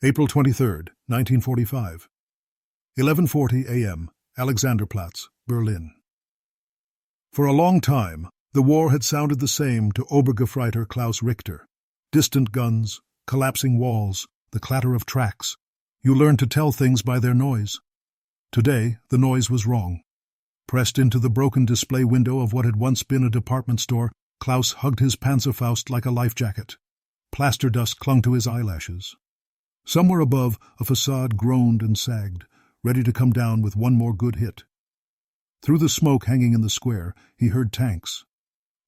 April 23, 1945. 11:40 a.m., Alexanderplatz, Berlin. For a long time, the war had sounded the same to Obergefreiter Klaus Richter. Distant guns, collapsing walls, the clatter of tracks. You learned to tell things by their noise. Today, the noise was wrong. Pressed into the broken display window of what had once been a department store, Klaus hugged his Panzerfaust like a life jacket. Plaster dust clung to his eyelashes. Somewhere above, a facade groaned and sagged, ready to come down with one more good hit. Through the smoke hanging in the square, he heard tanks.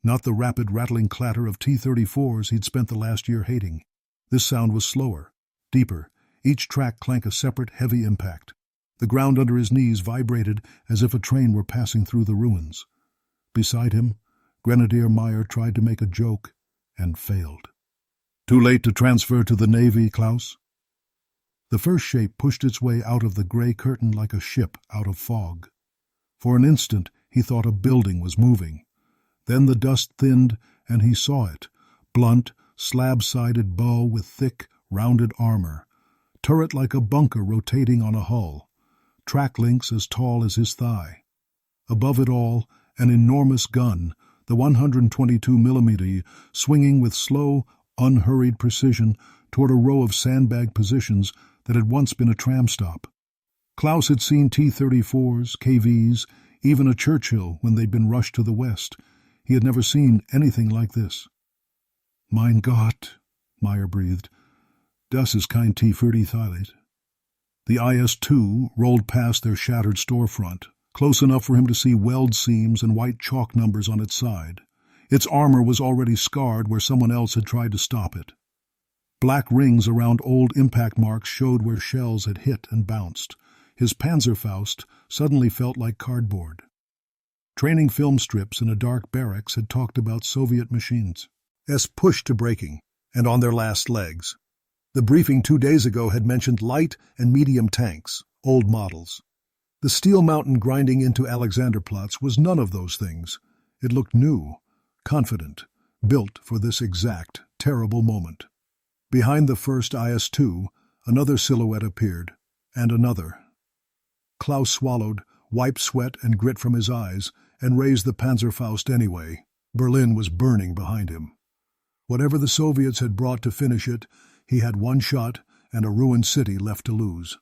Not the rapid, rattling clatter of T-34s he'd spent the last year hating. This sound was slower, deeper, each track clank a separate, heavy impact. The ground under his knees vibrated as if a train were passing through the ruins. Beside him, Grenadier Meyer tried to make a joke and failed. Too late to transfer to the Navy, Klaus? The first shape pushed its way out of the gray curtain like a ship out of fog. For an instant, he thought a building was moving. Then the dust thinned, and he saw it, blunt, slab-sided bow with thick, rounded armor, turret like a bunker rotating on a hull, track links as tall as his thigh. Above it all, an enormous gun, the 122mm, swinging with slow, unhurried precision toward a row of sandbag positions that had once been a tram stop. Klaus had seen T-34s, KVs, even a Churchill when they'd been rushed to the west. He had never seen anything like this. "Mein Gott," Meyer breathed. "Das ist kein T-34." The IS-2 rolled past their shattered storefront, close enough for him to see weld seams and white chalk numbers on its side. Its armor was already scarred where someone else had tried to stop it. Black rings around old impact marks showed where shells had hit and bounced. His Panzerfaust suddenly felt like cardboard. Training film strips in a dark barracks had talked about Soviet machines pushed to breaking and on their last legs. The briefing 2 days ago had mentioned light and medium tanks, old models. The steel mountain grinding into Alexanderplatz was none of those things. It looked new, confident, built for this exact, terrible moment. Behind the first IS-2, another silhouette appeared, and another. Klaus swallowed, wiped sweat and grit from his eyes, and raised the Panzerfaust anyway. Berlin was burning behind him. Whatever the Soviets had brought to finish it, he had one shot and a ruined city left to lose.